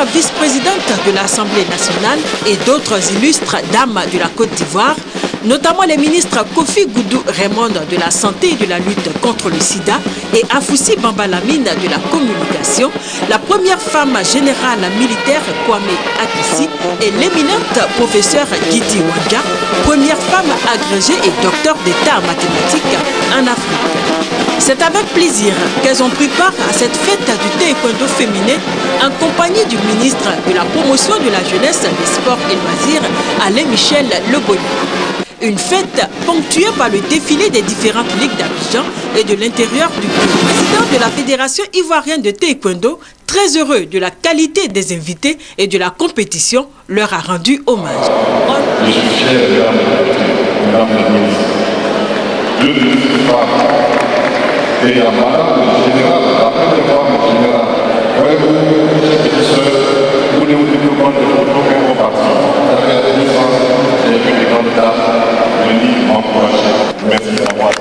vice-présidente de l'Assemblée nationale et d'autres illustres dames de la Côte d'Ivoire, notamment les ministres Kofi Goudou Raymond de la Santé et de la lutte contre le sida et Afoussi Bambalamine de la communication, la première femme générale militaire Kwame Akissi et l'éminente professeure Gidi Wanga, première femme agrégée et docteur d'État en mathématiques en Afrique. C'est avec plaisir qu'elles ont pris part à cette fête du taekwondo féminin en compagnie du ministre de la promotion de la jeunesse, des sports et loisirs, Alain Michel Leboni. Une fête ponctuée par le défilé des différentes ligues d'Abidjan et de l'intérieur du pays. Le président de la Fédération ivoirienne de taekwondo, très heureux de la qualité des invités et de la compétition, leur a rendu hommage. Je suis fier, mesdames les ministres, de ne pas et à madame le général, la première femme générale, voyez-vous, cette petite soeur, vous voulez vous développement de nos partis, avec la défense des grandes dames, venir encourager. Merci d'avoir.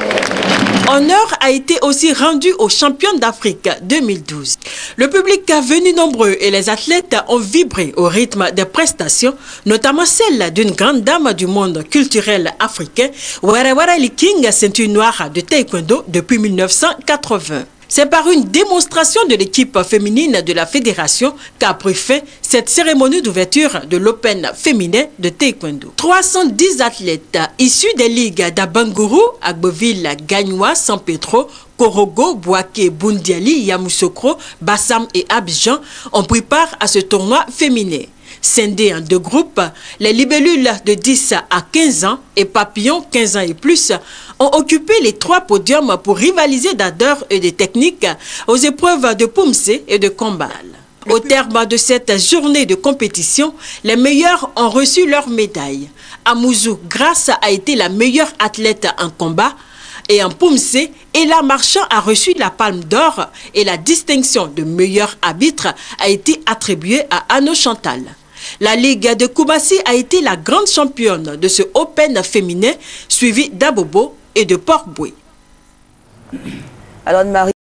Honneur a été aussi rendu aux championnes d'Afrique 2012. Le public a venu nombreux et les athlètes ont vibré au rythme des prestations, notamment celle d'une grande dame du monde culturel africain, Wara King, ceinture noire de taekwondo depuis 1980. C'est par une démonstration de l'équipe féminine de la fédération qu'a pris fin cette cérémonie d'ouverture de l'Open féminin de taekwondo. 310 athlètes issus des ligues d'Abangourou, Agboville, Gagnoua, San Pedro, Korogo, Bouaké, Bundiali, Yamoussoukro, Bassam et Abidjan ont pris part à ce tournoi féminin. Scindés en deux groupes, les libellules de 10 à 15 ans et papillons 15 ans et plus ont occupé les 3 podiums pour rivaliser d'ardeur et de technique aux épreuves de poumsé et de combat. Au terme de cette journée de compétition, les meilleurs ont reçu leur médaille. Amouzou Grasse a été la meilleure athlète en combat et en poumsé, Ella Marchand a reçu la palme d'or et la distinction de meilleur arbitre a été attribuée à Anno Chantal. La Ligue de Koumassi a été la grande championne de ce Open féminin, suivie d'Abobo et de Port-Boué. Alors, Marie.